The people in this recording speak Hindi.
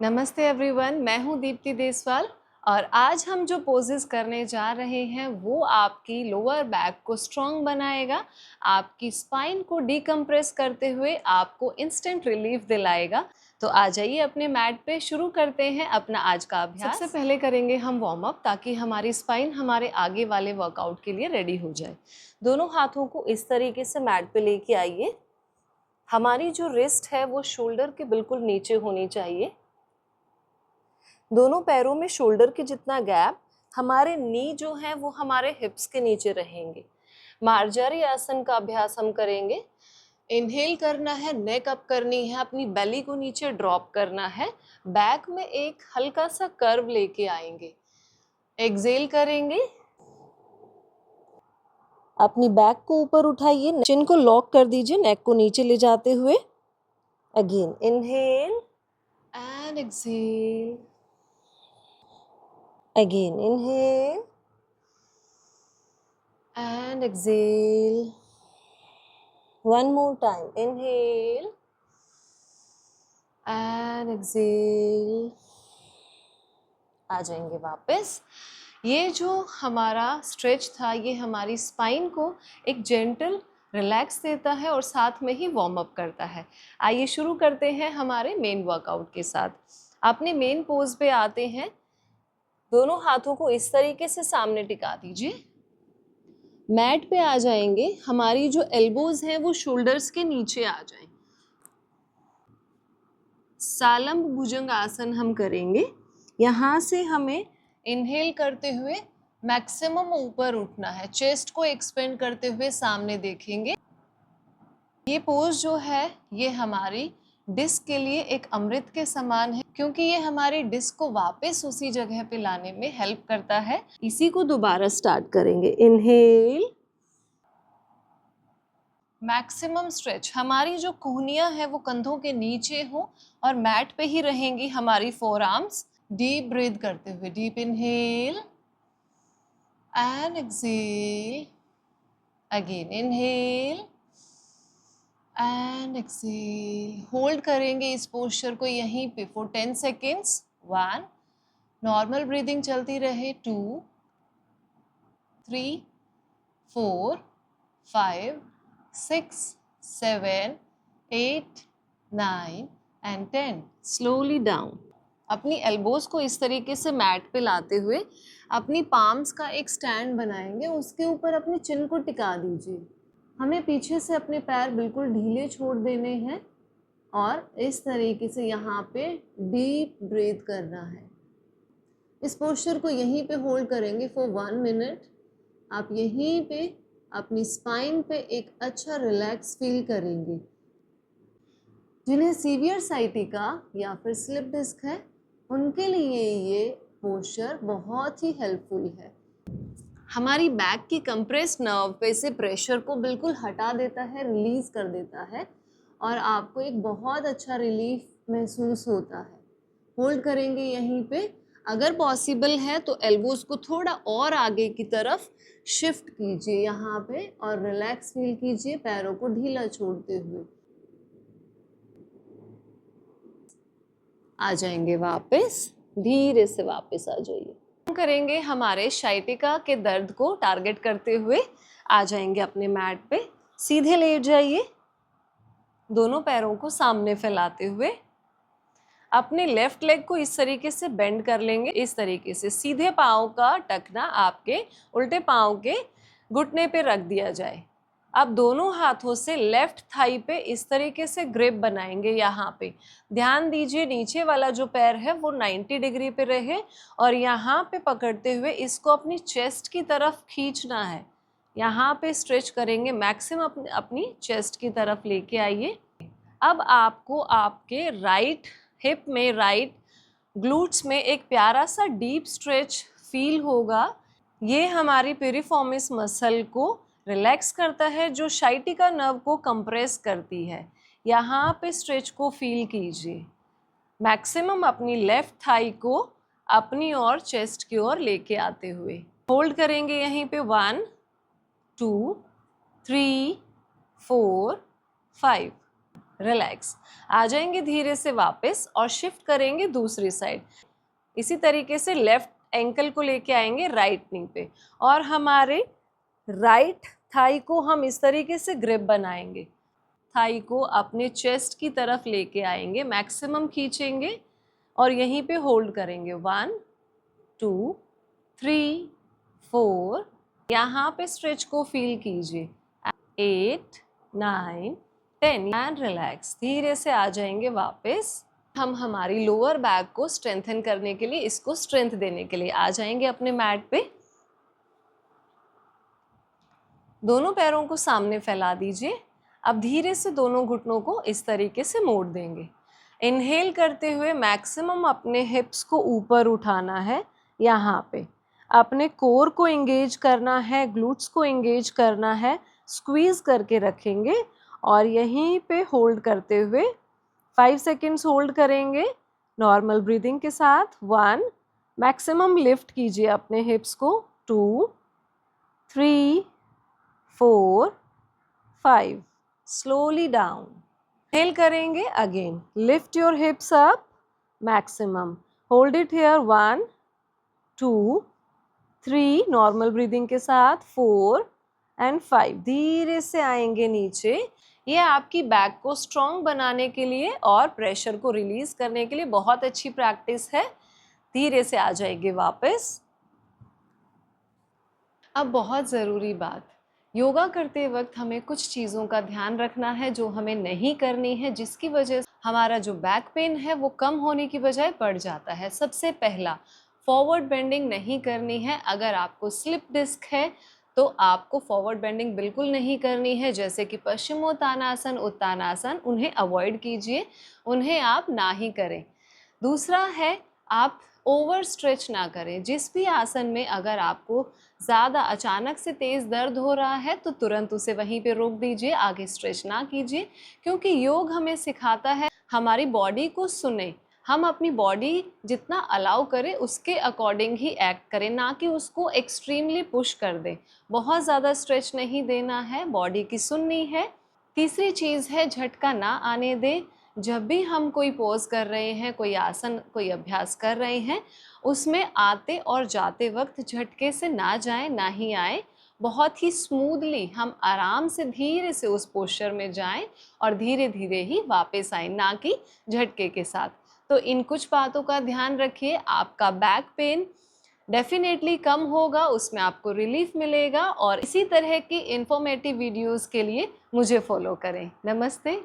नमस्ते एवरीवन, मैं हूं दीप्ति देसवाल और आज हम जो पोजेस करने जा रहे हैं वो आपकी लोअर बैक को स्ट्रॉन्ग बनाएगा, आपकी स्पाइन को डिकम्प्रेस करते हुए आपको इंस्टेंट रिलीफ दिलाएगा। तो आ जाइए अपने मैट पे, शुरू करते हैं अपना आज का अभ्यास। सबसे पहले करेंगे हम वार्म अप ताकि हमारी स्पाइन हमारे आगे वाले वर्कआउट के लिए रेडी हो जाए। दोनों हाथों को इस तरीके से मैट पे लेके आइए। हमारी जो रिस्ट है वो शोल्डर के बिल्कुल नीचे होनी चाहिए। दोनों पैरों में शोल्डर के जितना गैप, हमारे नी जो है वो हमारे हिप्स के नीचे रहेंगे। मार्जारी आसन का अभ्यास हम करेंगे। इनहेल करना है, नेक अप करनी है, अपनी बेली को नीचे ड्रॉप करना है, बैक में एक हल्का सा कर्व लेके आएंगे। एक्सेल करेंगे, अपनी बैक को ऊपर उठाइए, चिन को लॉक कर दीजिए नेक को नीचे ले जाते हुए। Again inhale and exhale. Again, inhale and exhale. One more time. Inhale and exhale. आ जाएंगे वापस। ये जो हमारा स्ट्रेच था ये हमारी स्पाइन को एक जेंटल रिलैक्स देता है और साथ में ही वार्म अप करता है। आइए शुरू करते हैं हमारे मेन वर्कआउट के साथ। अपने मेन पोज पे आते हैं। दोनों हाथों को इस तरीके से सामने टिका दीजिए। मैट पे आ जाएंगे। हमारी जो एल्बोज हैं वो शोल्डर्स के नीचे आ जाएं। सालंब भुजंग आसन हम करेंगे। यहाँ से हमें इनहेल करते हुए मैक्सिमम ऊपर उठना है। चेस्ट को एक्सपेंड करते हुए सामने देखेंगे। ये पोज जो है ये हमारी डिस्क के लिए एक अमृत के समान है, क्योंकि ये हमारी डिस्क को वापस उसी जगह पे लाने में हेल्प करता है। इसी को दोबारा स्टार्ट करेंगे। Inhale, maximum stretch. हमारी जो कोहनियां है वो कंधों के नीचे हो और मैट पे ही रहेंगी हमारी फोर आर्म्स। डीप ब्रीथ करते हुए, deep inhale and exhale. Again inhale and exhale. Hold करेंगे इस पोस्चर को यहीं पे फॉर 10 सेकेंड्स। 1, नॉर्मल ब्रीदिंग चलती रहे। 2, 3, 4, 5, 6, 7, 8, 9 एंड 10। Slowly down. अपनी एल्बोज को इस तरीके से मैट पे लाते हुए अपनी पाम्स का एक स्टैंड बनाएंगे। उसके ऊपर अपनी चिन को टिका दीजिए। हमें पीछे से अपने पैर बिल्कुल ढीले छोड़ देने हैं और इस तरीके से यहाँ पे डीप ब्रीथ करना है। इस पोस्चर को यहीं पे होल्ड करेंगे फॉर 1 मिनट। आप यहीं पे अपनी स्पाइन पे एक अच्छा रिलैक्स फील करेंगे। जिन्हें सीवियर साइटिका या फिर स्लिप डिस्क है उनके लिए ये पोस्चर बहुत ही हेल्पफुल है। हमारी बैक की कंप्रेस नर्व पे से प्रेशर को बिल्कुल हटा देता है, रिलीज कर देता है और आपको एक बहुत अच्छा रिलीफ महसूस होता है। होल्ड करेंगे यहीं पे। अगर पॉसिबल है तो एल्बोज को थोड़ा और आगे की तरफ शिफ्ट कीजिए यहाँ पे और रिलैक्स फील कीजिए, पैरों को ढीला छोड़ते हुए। आ जाएंगे वापस, धीरे से वापस आ जाइए। करेंगे हमारे शाइटिका के दर्द को टारगेट करते हुए। आ जाएंगे अपने मैट पे, सीधे लेट जाइए, दोनों पैरों को सामने फैलाते हुए। अपने लेफ्ट लेग को इस तरीके से बेंड कर लेंगे। इस तरीके से सीधे पाँव का टखना आपके उल्टे पाँव के घुटने पे रख दिया जाए। अब दोनों हाथों से लेफ्ट थाई पे इस तरीके से ग्रिप बनाएंगे। यहाँ पे ध्यान दीजिए नीचे वाला जो पैर है वो 90 डिग्री पे रहे और यहाँ पे पकड़ते हुए इसको अपनी चेस्ट की तरफ खींचना है। यहाँ पे स्ट्रेच करेंगे, मैक्सिमम अपनी चेस्ट की तरफ लेके आइए। अब आपको आपके राइट हिप में, राइट ग्लूट्स में एक प्यारा सा डीप स्ट्रेच फील होगा। ये हमारी पिरिफॉर्मिस मसल को रिलैक्स करता है जो शाइटिका नर्व को कंप्रेस करती है। यहाँ पे स्ट्रेच को फील कीजिए। मैक्सिमम अपनी लेफ्ट थाई को अपनी और चेस्ट की ओर लेके आते हुए होल्ड करेंगे यहीं पे। 1, 2, 3, 4, 5। रिलैक्स। आ जाएंगे धीरे से वापस और शिफ्ट करेंगे दूसरी साइड। इसी तरीके से लेफ्ट एंकल को लेके आएंगे राइट नी पे और हमारे राइट थाई को हम इस तरीके से ग्रिप बनाएंगे। थाई को अपने चेस्ट की तरफ लेके आएंगे, मैक्सिमम खींचेंगे और यहीं पे होल्ड करेंगे। 1 2 3 4, यहाँ पे स्ट्रेच को फील कीजिए। 8 9 10 एंड रिलैक्स। धीरे से आ जाएंगे वापस। हम हमारी लोअर बैक को स्ट्रेंथन करने के लिए, इसको स्ट्रेंथ देने के लिए आ जाएंगे अपने मैट पे। दोनों पैरों को सामने फैला दीजिए। अब धीरे से दोनों घुटनों को इस तरीके से मोड़ देंगे। इनहेल करते हुए मैक्सिमम अपने हिप्स को ऊपर उठाना है। यहाँ पे अपने कोर को एंगेज करना है, ग्लूट्स को एंगेज करना है, स्क्वीज करके रखेंगे और यहीं पे होल्ड करते हुए 5 सेकेंड्स होल्ड करेंगे नॉर्मल ब्रीदिंग के साथ। 1, मैक्सिमम लिफ्ट कीजिए अपने हिप्स को। 2 3 4 5, स्लोली डाउन। इनहेल करेंगे again, lift your hips up, maximum hold it here. 1 2 3, normal breathing के साथ 4 एंड 5। धीरे से आएंगे नीचे। ये आपकी बैक को स्ट्रॉन्ग बनाने के लिए और प्रेशर को रिलीज करने के लिए बहुत अच्छी प्रैक्टिस है। धीरे से आ जाएंगे वापस। अब बहुत ज़रूरी बात, योगा करते वक्त हमें कुछ चीज़ों का ध्यान रखना है जो हमें नहीं करनी है, जिसकी वजह से हमारा जो बैक पेन है वो कम होने की बजाय बढ़ जाता है। सबसे पहला, फॉरवर्ड बेंडिंग नहीं करनी है। अगर आपको स्लिप डिस्क है तो आपको फॉरवर्ड बेंडिंग बिल्कुल नहीं करनी है, जैसे कि पश्चिमोत्तानासन, उत्तानासन, उन्हें अवॉइड कीजिए, उन्हें आप ना ही करें। दूसरा है, आप ओवर स्ट्रेच ना करें। जिस भी आसन में अगर आपको ज़्यादा अचानक से तेज़ दर्द हो रहा है तो तुरंत उसे वहीं पे रोक दीजिए, आगे स्ट्रेच ना कीजिए, क्योंकि योग हमें सिखाता है हमारी बॉडी को सुने। हम अपनी बॉडी जितना अलाउ करें उसके अकॉर्डिंग ही एक्ट करें, ना कि उसको एक्सट्रीमली पुश कर दें। बहुत ज़्यादा स्ट्रेच नहीं देना है, बॉडी की सुननी है। तीसरी चीज़ है, झटका ना आने दें। जब भी हम कोई पोज कर रहे हैं, कोई आसन, कोई अभ्यास कर रहे हैं, उसमें आते और जाते वक्त झटके से ना जाएं, ना ही आए। बहुत ही स्मूथली हम आराम से धीरे से उस पोस्चर में जाएं और धीरे धीरे ही वापस आएं, ना कि झटके के साथ। तो इन कुछ बातों का ध्यान रखिए। आपका बैक पेन डेफिनेटली कम होगा, उसमें आपको रिलीफ मिलेगा। और इसी तरह की इंफॉर्मेटिव वीडियोस के लिए मुझे फॉलो करें। नमस्ते।